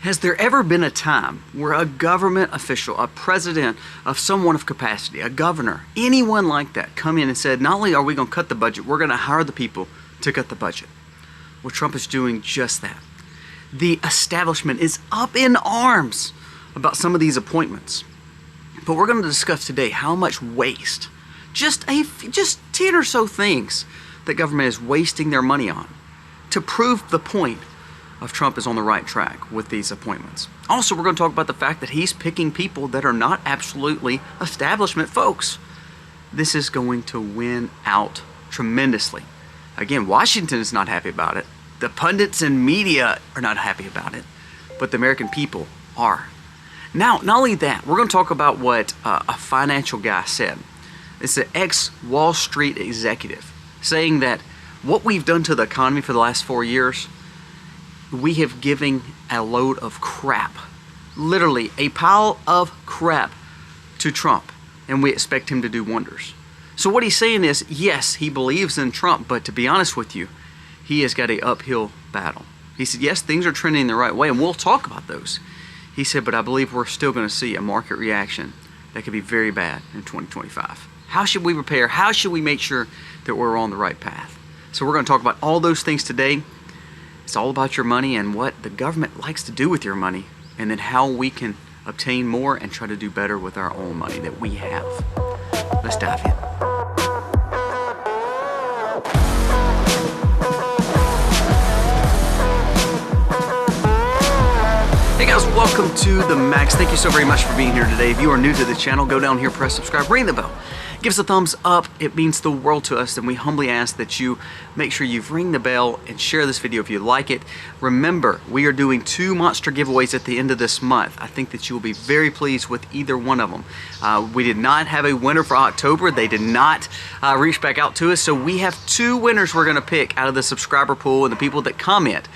Has there ever been a time where a government official, a president of someone of capacity, a governor, anyone like that come in and said, not only are we going to cut the budget, we're going to hire the people to cut the budget? Well, Trump is doing just that. The establishment is up in arms about some of these appointments. But we're going to discuss today how much waste, just 10 or so things that government is wasting their money on to prove the point of Trump is on the right track with these appointments. Also, we're going to talk about the fact that he's picking people that are not absolutely establishment folks. This is going to win out tremendously. Again, Washington is not happy about it. The pundits and media are not happy about it, but the American people are. Now, not only that, we're going to talk about what a financial guy said. It's an ex-Wall Street executive saying that what we've done to the economy for the last 4 years, we have given a load of crap, literally a pile of crap to Trump, and we expect him to do wonders. So what he's saying is, yes, he believes in Trump, but to be honest with you, he has got an uphill battle. He said, yes, things are trending the right way, and we'll talk about those. He said, but I believe we're still going to see a market reaction that could be very bad in 2025. How should we prepare? How should we make sure that we're on the right path? So we're going to talk about all those things today. It's all about your money and what the government likes to do with your money, and then how we can obtain more and try to do better with our own money that we have. Let's dive in. Hey guys, welcome to the Max. Thank you so very much for being here today. If you are new to the channel, go down here, press subscribe, ring the bell. Give us a thumbs up. It means the world to us, and we humbly ask that you make sure you ring the bell and share this video if you like it. Remember, we are doing 2 monster giveaways at the end of this month. I think that you will be very pleased with either one of them. We did not have a winner for October. They did not reach back out to us, so we have 2 winners we're going to pick out of the subscriber pool and the people that comment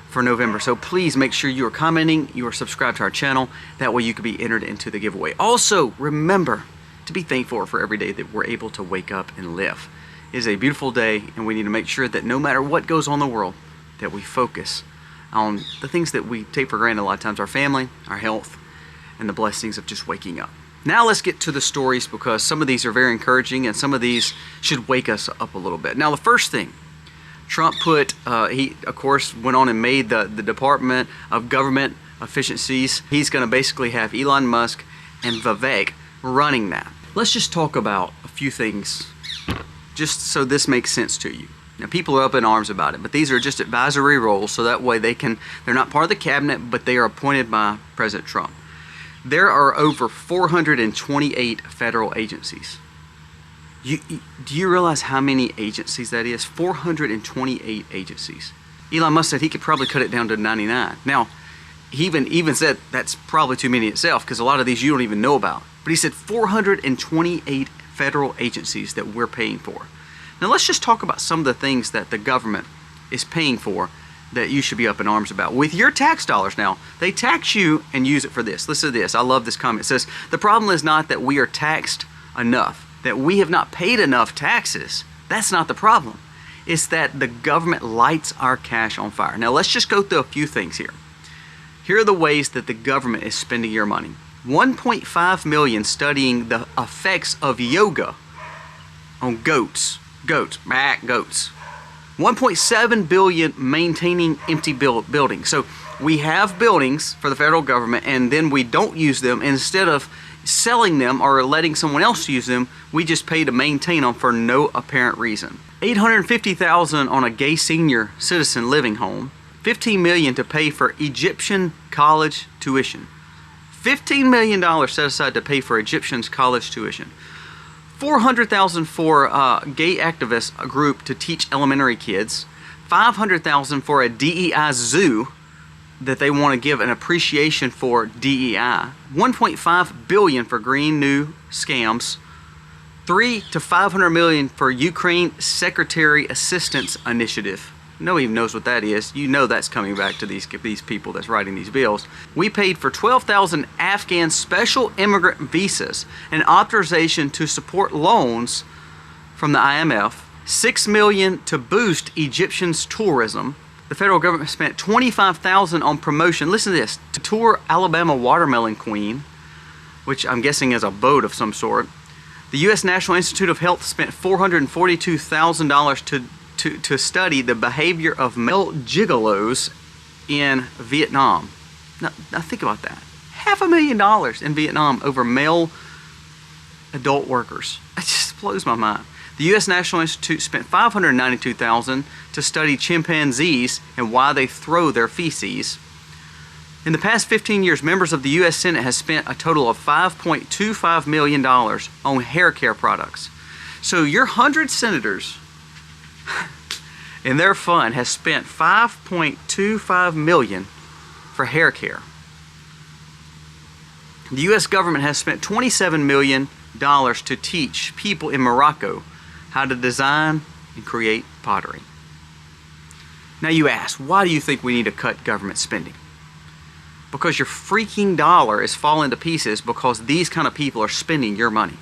for November. So please make sure you are commenting, you are subscribed to our channel. That way you can be entered into the giveaway. Also, remember to be thankful for every day that we're able to wake up and live. It is a beautiful day, and we need to make sure that no matter what goes on in the world, that we focus on the things that we take for granted a lot of times, our family, our health, and the blessings of just waking up. Now let's get to the stories, because some of these are very encouraging and some of these should wake us up a little bit. Now the first thing, Trump put, he of course went on and made the Department of Government Efficiencies. He's going to basically have Elon Musk and Vivek running that. Let's just talk about a few things just so this makes sense to you. Now people are up in arms about it, but these are just advisory roles, so that way they're not part of the cabinet, but they are appointed by President Trump. There are over 428 federal agencies. Do you realize how many agencies that is? 428 agencies. Elon Musk said he could probably cut it down to 99. Now, he even said that's probably too many itself, because a lot of these you don't even know about. But he said 428 federal agencies that we're paying for. Now let's just talk about some of the things that the government is paying for that you should be up in arms about with your tax dollars. Now, they tax you and use it for this. Listen to this. I love this comment. It says, the problem is not that we are taxed enough, that we have not paid enough taxes. That's not the problem. It's that the government lights our cash on fire. Now let's just go through a few things here. Here are the ways that the government is spending your money. 1.5 million studying the effects of yoga on goats. 1.7 billion maintaining empty buildings. So we have buildings for the federal government, and then we don't use them. Instead of selling them or letting someone else use them, we just pay to maintain them for no apparent reason. $850,000 on a gay senior citizen living home. $15 million to pay for Egyptian college tuition. $15 million set aside to pay for Egyptians' college tuition. $400,000 for a gay activist group to teach elementary kids. $500,000 for a DEI zoo that they want to give an appreciation for DEI. $1.5 billion for green new scams. $300 to $500 million for Ukraine Secretary Assistance Initiative. Nobody even knows what that is. You know that's coming back to these people that's writing these bills. We paid for 12,000 Afghan special immigrant visas and authorization to support loans from the IMF. $6 million to boost Egyptians' tourism. The federal government spent $25,000 on promotion. Listen to this. To tour Alabama Watermelon Queen, which I'm guessing is a boat of some sort. The U.S. National Institute of Health spent $442,000 to study the behavior of male gigolos in Vietnam. Now think about that. $500,000 in Vietnam over male adult workers. It just blows my mind. The U.S. National Institute spent $592,000 to study chimpanzees and why they throw their feces. In the past 15 years, members of the U.S. Senate has spent a total of $5.25 million on hair care products. So your 100 senators in their fund has spent $5.25 million for hair care. The U.S. government has spent $27 million to teach people in Morocco how to design and create pottery. Now you ask, why do you think we need to cut government spending? Because your freaking dollar is falling to pieces because these kind of people are spending your money.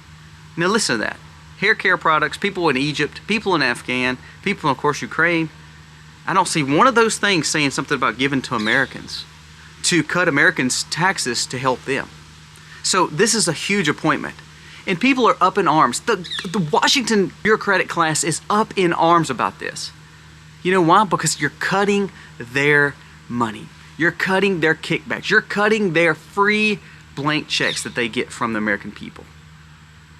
Now listen to that. Hair care products, people in Egypt, people in Afghan, people in, of course, Ukraine. I don't see one of those things saying something about giving to Americans, to cut Americans' taxes to help them. So this is a huge appointment. And people are up in arms. The Washington bureaucratic class is up in arms about this. You know why? Because you're cutting their money. You're cutting their kickbacks. You're cutting their free blank checks that they get from the American people.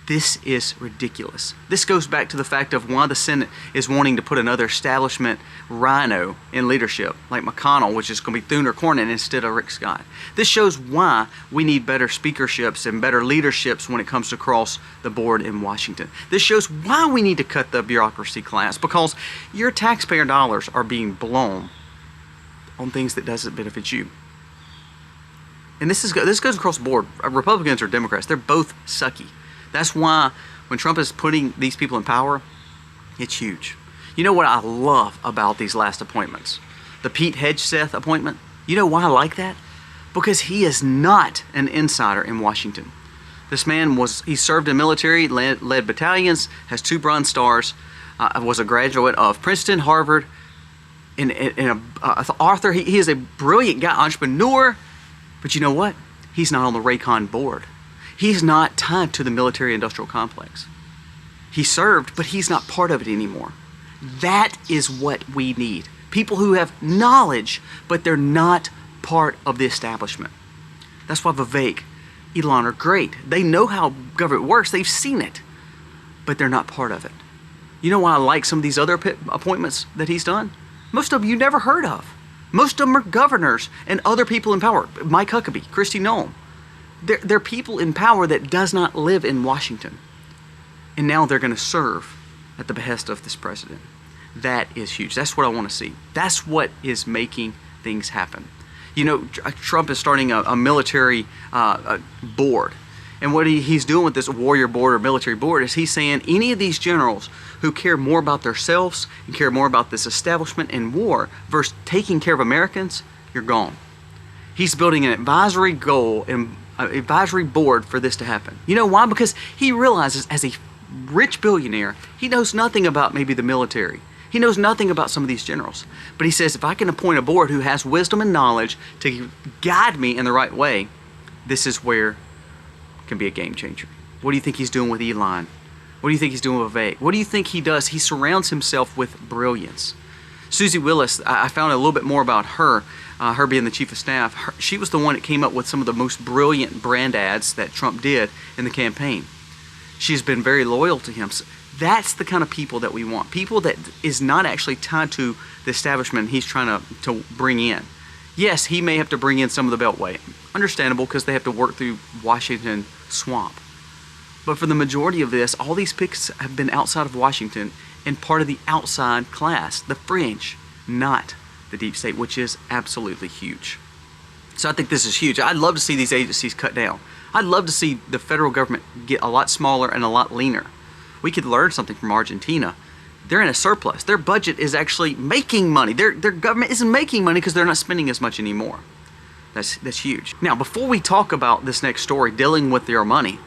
This is ridiculous. This goes back to the fact of why the Senate is wanting to put another establishment rhino in leadership, like McConnell, which is going to be Thuner Cornyn instead of Rick Scott. This shows why we need better speakerships and better leaderships when it comes to across the board in Washington. This shows why we need to cut the bureaucracy class, because your taxpayer dollars are being blown on things that doesn't benefit you. And this goes across the board. Republicans or Democrats, they're both sucky. That's why when Trump is putting these people in power, it's huge. You know what I love about these last appointments? The Pete Hegseth appointment. You know why I like that? Because he is not an insider in Washington. This man he served in military, led battalions, has 2 Bronze Stars, was a graduate of Princeton, Harvard, and an author. He is a brilliant guy, entrepreneur, but you know what? He's not on the Raycon board. He's not tied to the military-industrial complex. He served, but he's not part of it anymore. That is what we need. People who have knowledge, but they're not part of the establishment. That's why Vivek, Elon are great. They know how government works. They've seen it, but they're not part of it. You know why I like some of these other appointments that he's done? Most of them you never heard of. Most of them are governors and other people in power. Mike Huckabee, Kristi Noem. They're people in power that does not live in Washington. And now they're going to serve at the behest of this president. That is huge. That's what I want to see. That's what is making things happen. You know, Trump is starting a military board. And what he's doing with this warrior board or military board is he's saying any of these generals who care more about themselves and care more about this establishment and war versus taking care of Americans, you're gone. He's building an advisory goal and advisory board for this to happen. You know why? Because he realizes as a rich billionaire, he knows nothing about maybe the military. He knows nothing about some of these generals. But he says, if I can appoint a board who has wisdom and knowledge to guide me in the right way, this is where it can be a game changer. What do you think he's doing with Elon? What do you think he's doing with Vivek? What do you think he does? He surrounds himself with brilliance. Susie Willis, I found a little bit more about her. Her being the chief of staff, she was the one that came up with some of the most brilliant brand ads that Trump did in the campaign. She's been very loyal to him. So that's the kind of people that we want. People that is not actually tied to the establishment he's trying to bring in. Yes, he may have to bring in some of the Beltway. Understandable, because they have to work through Washington swamp. But for the majority of this, all these picks have been outside of Washington and part of the outside class, the fringe, not the deep state, which is absolutely huge. So I think this is huge. I'd love to see these agencies cut down. I'd love to see the federal government get a lot smaller and a lot leaner. We could learn something from Argentina. They're in a surplus. Their budget is actually making money. Their government isn't making money because they're not spending as much anymore. That's huge. Now, before we talk about this next story, dealing with their money,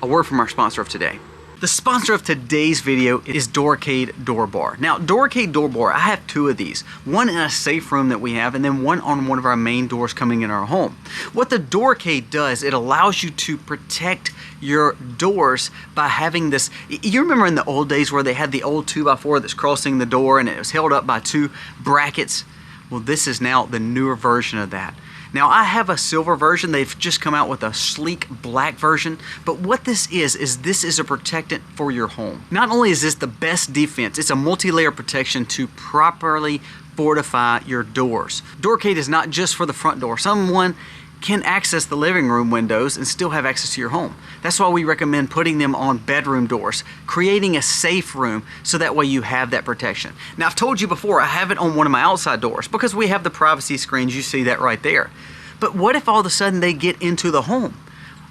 a word from our sponsor of today. The sponsor of today's video is Doorricade Door Bar. Now, Doorricade Door Bar, I have two of these. One in a safe room that we have, and then one on one of our main doors coming in our home. What the Doorricade does, it allows you to protect your doors by having this. You remember in the old days where they had the old 2x4 that's crossing the door and it was held up by two brackets? Well, this is now the newer version of that. Now, I have a silver version. They've just come out with a sleek black version. But what this is this is a protectant for your home. Not only is this the best defense, it's a multi-layer protection to properly fortify your doors. Doorricade is not just for the front door. Someone can access the living room windows and still have access to your home. That's why we recommend putting them on bedroom doors, creating a safe room so that way you have that protection. Now, I've told you before, I have it on one of my outside doors because we have the privacy screens. You see that right there. But what if all of a sudden they get into the home?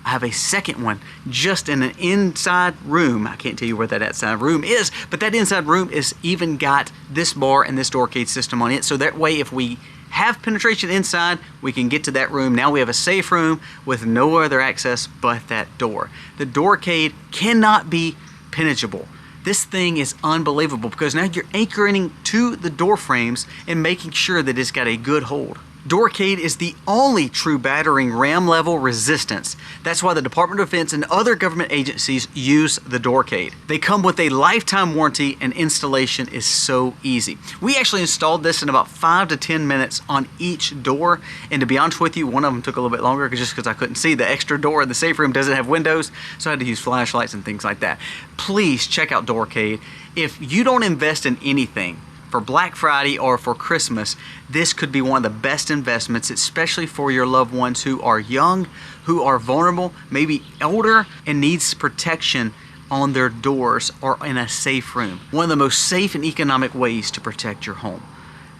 I have a second one just in an inside room. I can't tell you where that outside room is, but that inside room is even got this bar and this Doorricade system on it. So that way, if we have penetration inside, we can get to that room. Now we have a safe room with no other access but that door. The Doorricade cannot be penetrable. This thing is unbelievable because now you're anchoring to the door frames and making sure that it's got a good hold. Doorricade is the only true battering ram level resistance. That's why the Department of Defense and other government agencies use the Doorricade. They come with a lifetime warranty and installation is so easy. We actually installed this in about 5 to 10 minutes on each door, and to be honest with you, one of them took a little bit longer just because I couldn't see. The extra door in the safe room doesn't have windows, so I had to use flashlights and things like that. Please check out Doorricade. If you don't invest in anything for Black Friday or for Christmas, this could be one of the best investments, especially for your loved ones who are young, who are vulnerable, maybe older, and needs protection on their doors or in a safe room. One of the most safe and economic ways to protect your home.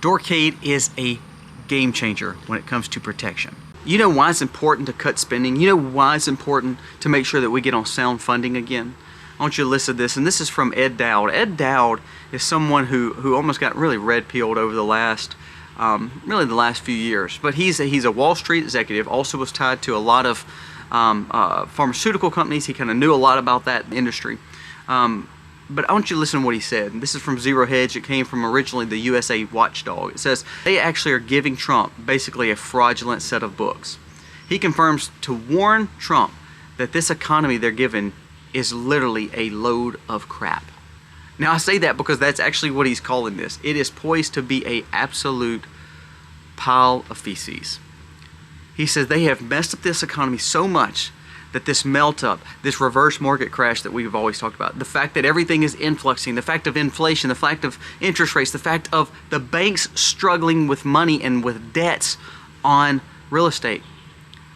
Doorricade is a game changer when it comes to protection. You know why it's important to cut spending? You know why it's important to make sure that we get on sound funding again? I want you to listen to this, and this is from Ed Dowd. Ed Dowd is someone who almost got really red-pilled over the last, really the last few years. But he's a Wall Street executive, also was tied to a lot of pharmaceutical companies. He kind of knew a lot about that industry. But I want you to listen to what he said. And this is from Zero Hedge. It came from originally the USA Watchdog. It says, they actually are giving Trump basically a fraudulent set of books. He confirms to warn Trump that this economy they're given is literally a load of crap. Now, I say that because that's actually what he's calling this. It is poised to be an absolute pile of feces. He says they have messed up this economy so much that this melt up, this reverse market crash that we've always talked about, the fact that everything is influxing, the fact of inflation, the fact of interest rates, the fact of the banks struggling with money and with debts on real estate.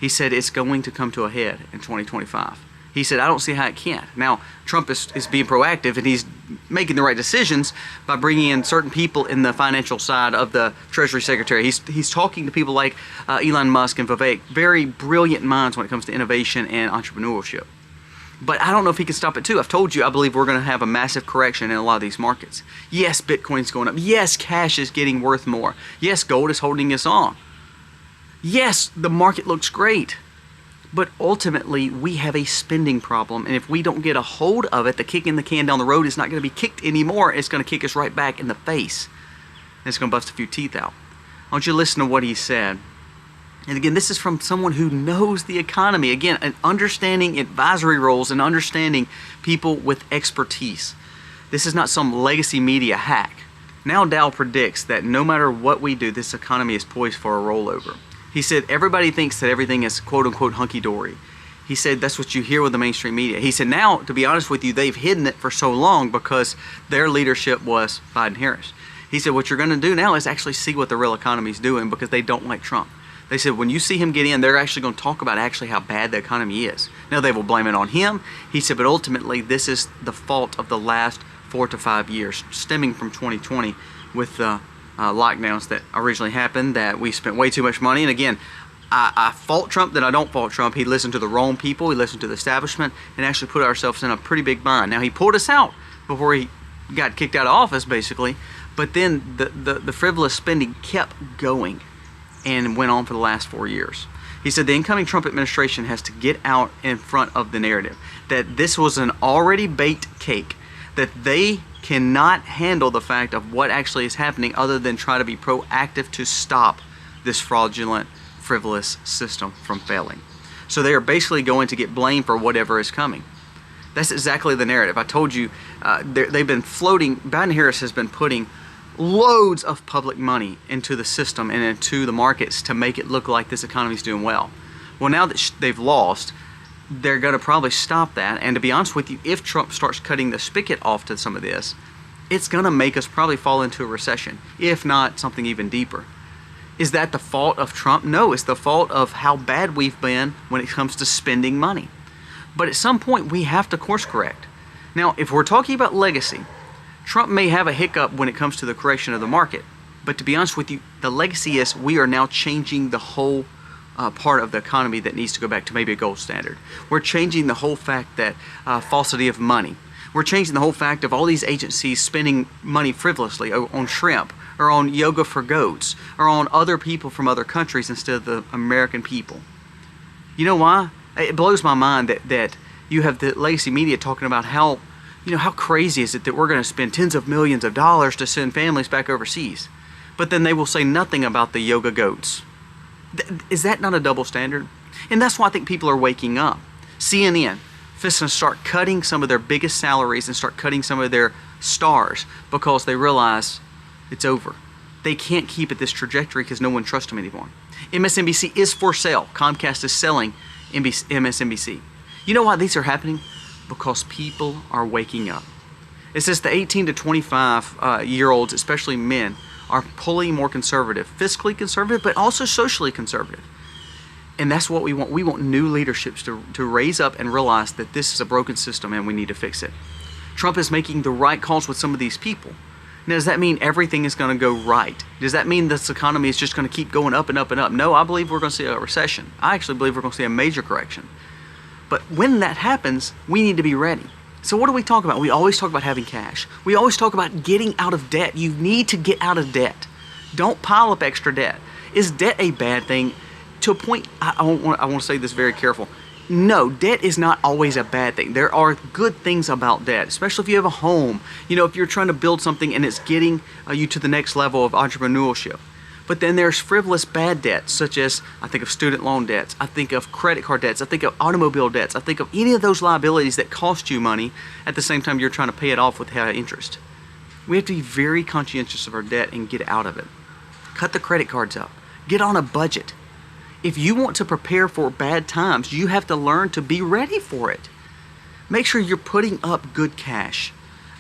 He said it's going to come to a head in 2025. He said, I don't see how it can't. Now, Trump is being proactive, and he's making the right decisions by bringing in certain people in the financial side of the Treasury Secretary. He's talking to people like Elon Musk and Vivek, very brilliant minds when it comes to innovation and entrepreneurship. But I don't know if he can stop it too. I've told you, I believe we're going to have a massive correction in a lot of these markets. Yes, Bitcoin's going up. Yes, cash is getting worth more. Yes, gold is holding us on. Yes, the market looks great. But ultimately, we have a spending problem, and if we don't get a hold of it, the kicking the can down the road is not going to be kicked anymore. It's going to kick us right back in the face, and it's going to bust a few teeth out. I want you to listen to what he said. And again, this is from someone who knows the economy. Again, an understanding advisory roles and understanding people with expertise. This is not some legacy media hack. Now Dow predicts that no matter what we do, this economy is poised for a rollover. He said everybody thinks that everything is quote-unquote hunky-dory. He said that's what you hear with the mainstream media. He said now, to be honest with you, they've hidden it for so long because their leadership was Biden-Harris. He said what you're going to do now is actually see what the real economy is doing because they don't like Trump. They said when you see him get in, they're actually going to talk about actually how bad the economy is. Now they will blame it on him. He said, but ultimately this is the fault of the last 4 to 5 years, stemming from 2020 with the lockdowns that originally happened, that we spent way too much money. And again, I fault Trump, then I don't fault Trump. He listened to the wrong people, he listened to the establishment, and actually put ourselves in a pretty big bind. Now, he pulled us out before he got kicked out of office, basically, but then the frivolous spending kept going and went on for the last 4 years. He said the incoming Trump administration has to get out in front of the narrative that this was an already baked cake, that they cannot handle the fact of what actually is happening other than try to be proactive to stop this fraudulent, frivolous system from failing. So they are basically going to get blamed for whatever is coming. That's exactly the narrative. I told you, they've been floating, Biden-Harris has been putting loads of public money into the system and into the markets to make it look like this economy is doing well. Well, now that they've lost, they're going to probably stop that. And to be honest with you, if Trump starts cutting the spigot off to some of this, it's going to make us probably fall into a recession, if not something even deeper. Is that the fault of Trump? No, it's the fault of how bad we've been when it comes to spending money. But at some point, we have to course correct. Now, if we're talking about legacy, Trump may have a hiccup when it comes to the correction of the market. But to be honest with you, the legacy is we are now changing the whole part of the economy that needs to go back to maybe a gold standard. We're changing the whole fact that falsity of money. We're changing the whole fact of all these agencies spending money frivolously on shrimp or on yoga for goats or on other people from other countries instead of the American people. You know why? It blows my mind that you have the legacy media talking about how, how crazy is it that we're going to spend tens of millions of dollars to send families back overseas. But then they will say nothing about the yoga goats. Is that not a double standard? And that's why I think people are waking up. CNN is going to start cutting some of their biggest salaries and start cutting some of their stars because they realize it's over. They can't keep at this trajectory because no one trusts them anymore. MSNBC is for sale. Comcast is selling MSNBC. You know why these are happening? Because people are waking up. It says the 18 to 25 year olds, especially men, are pulling more conservative, fiscally conservative, but also socially conservative. And that's what we want. We want new leaderships to raise up and realize that this is a broken system and we need to fix it. Trump is making the right calls with some of these people. Now, does that mean everything is going to go right? Does that mean this economy is just going to keep going up and up and up? No, I believe we're going to see a recession. I actually believe we're going to see a major correction. But when that happens, we need to be ready. So what do we talk about? We always talk about having cash. We always talk about getting out of debt. You need to get out of debt. Don't pile up extra debt. Is debt a bad thing? To a point, I want to say this very careful. No, debt is not always a bad thing. There are good things about debt, especially if you have a home. If you're trying to build something and it's getting you to the next level of entrepreneurship. But then there's frivolous bad debts, such as I think of student loan debts, I think of credit card debts, I think of automobile debts, I think of any of those liabilities that cost you money at the same time you're trying to pay it off with high interest. We have to be very conscientious of our debt and get out of it. Cut the credit cards up. Get on a budget. If you want to prepare for bad times, you have to learn to be ready for it. Make sure you're putting up good cash.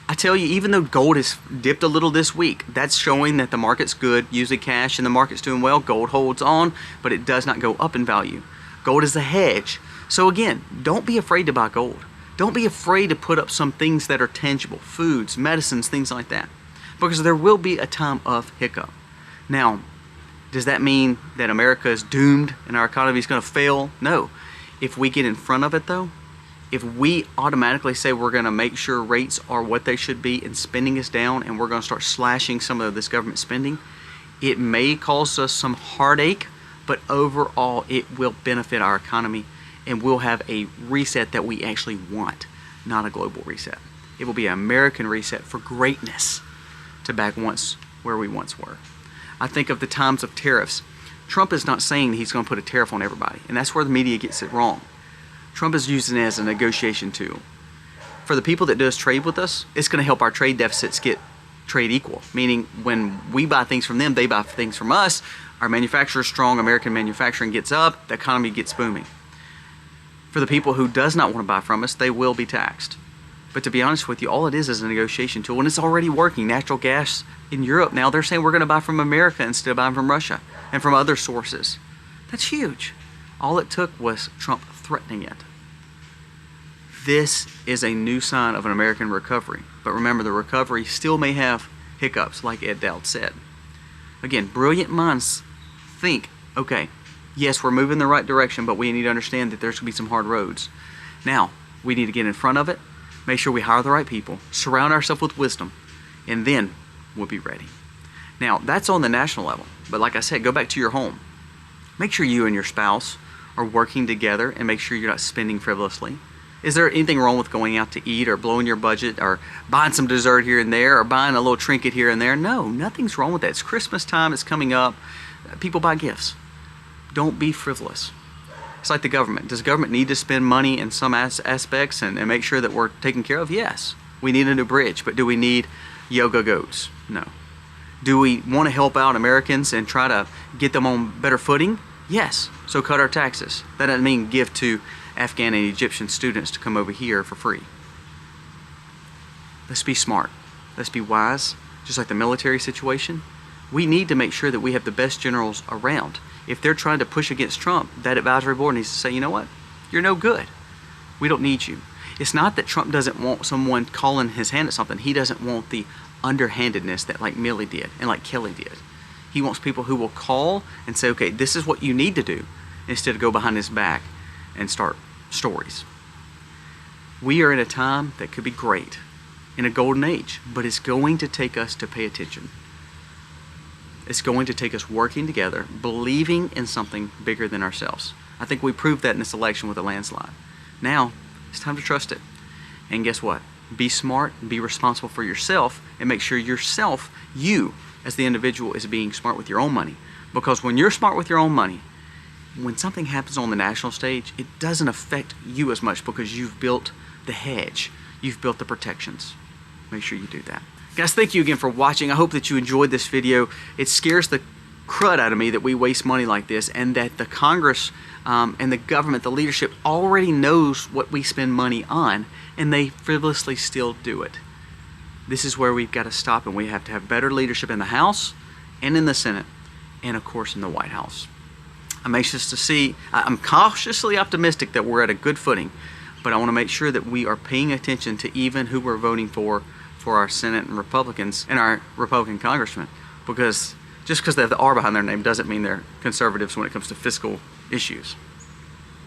I tell you, even though gold has dipped a little this week, that's showing that the market's good, usually cash, and the market's doing well. Gold holds on, but it does not go up in value. Gold is a hedge. So again, don't be afraid to buy gold. Don't be afraid to put up some things that are tangible, foods, medicines, things like that, because there will be a time of hiccup. Now, does that mean that America is doomed and our economy is going to fail? No. If we get in front of it, though, if we automatically say we're going to make sure rates are what they should be and spending is down and we're going to start slashing some of this government spending, it may cause us some heartache, but overall it will benefit our economy and we'll have a reset that we actually want, not a global reset. It will be an American reset for greatness to back once where we once were. I think of the times of tariffs. Trump is not saying he's going to put a tariff on everybody, and that's where the media gets it wrong. Trump is using it as a negotiation tool. For the people that does trade with us, it's going to help our trade deficits get trade equal, meaning when we buy things from them, they buy things from us, our manufacturer's strong, American manufacturing gets up, the economy gets booming. For the people who does not want to buy from us, they will be taxed. But to be honest with you, all it is a negotiation tool, and it's already working. Natural gas in Europe now, they're saying we're going to buy from America instead of buying from Russia and from other sources. That's huge. All it took was Trump threatening it. This is a new sign of an American recovery. But remember, the recovery still may have hiccups, like Ed Dowd said. Again, brilliant minds think, okay, yes, we're moving in the right direction, but we need to understand that there's going to be some hard roads. Now, we need to get in front of it, make sure we hire the right people, surround ourselves with wisdom, and then we'll be ready. Now, that's on the national level. But like I said, go back to your home. Make sure you and your spouse are working together and make sure you're not spending frivolously? Is there anything wrong with going out to eat or blowing your budget or buying some dessert here and there or buying a little trinket here and there? No, nothing's wrong with that. It's Christmas time, it's coming up. People buy gifts. Don't be frivolous. It's like the government. Does government need to spend money in some aspects and make sure that we're taken care of? Yes. We need a new bridge, but do we need yoga goats? No. Do we want to help out Americans and try to get them on better footing? Yes. So cut our taxes. That doesn't mean give to Afghan and Egyptian students to come over here for free. Let's be smart. Let's be wise. Just like the military situation, we need to make sure that we have the best generals around. If they're trying to push against Trump, that advisory board needs to say, you know what? You're no good. We don't need you. It's not that Trump doesn't want someone calling his hand at something. He doesn't want the underhandedness that like Milley did and like Kelly did. He wants people who will call and say, okay, this is what you need to do, instead of go behind his back and start stories. We are in a time that could be great, in a golden age, but it's going to take us to pay attention. It's going to take us working together, believing in something bigger than ourselves. I think we proved that in this election with a landslide. Now, it's time to trust it. And guess what? Be smart, be responsible for yourself, and make sure yourself, you as the individual, is being smart with your own money. Because when you're smart with your own money, when something happens on the national stage, it doesn't affect you as much because you've built the hedge. You've built the protections. Make sure you do that. Guys, thank you again for watching. I hope that you enjoyed this video. It scares the crud out of me that we waste money like this, and that the Congress and the government, the leadership, already knows what we spend money on, and they frivolously still do it. This is where we've got to stop, and we have to have better leadership in the House and in the Senate, and of course in the White House. I'm anxious to see. I'm cautiously optimistic that we're at a good footing, but I want to make sure that we are paying attention to even who we're voting for our Senate and Republicans and our Republican congressmen, because just because they have the R behind their name doesn't mean they're conservatives when it comes to fiscal issues.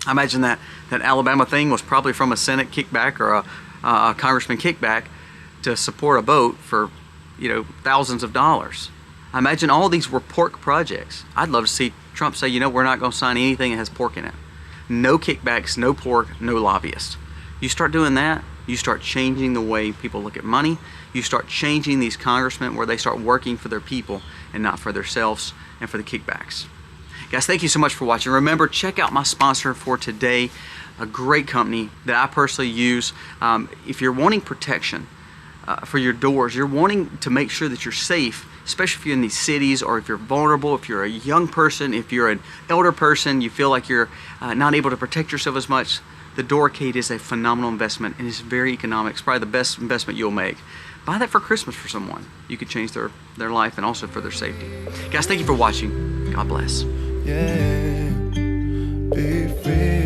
I imagine that Alabama thing was probably from a Senate kickback or a congressman kickback to support a boat for, you know, thousands of dollars. I imagine all these were pork projects. I'd love to see Trump say, you know, we're not going to sign anything that has pork in it. No kickbacks, no pork, no lobbyists. You start doing that, you start changing the way people look at money. You start changing these congressmen where they start working for their people and not for themselves and for the kickbacks. Guys, thank you so much for watching. Remember, check out my sponsor for today, a great company that I personally use. If you're wanting protection for your doors, you're wanting to make sure that you're safe, especially if you're in these cities, or if you're vulnerable, if you're a young person, if you're an elder person, you feel like you're not able to protect yourself as much, the Doorricade is a phenomenal investment, and it's very economic. It's probably the best investment you'll make. Buy that for Christmas for someone. You could change their life and also for their safety. Guys, thank you for watching. God bless. Yeah, be free.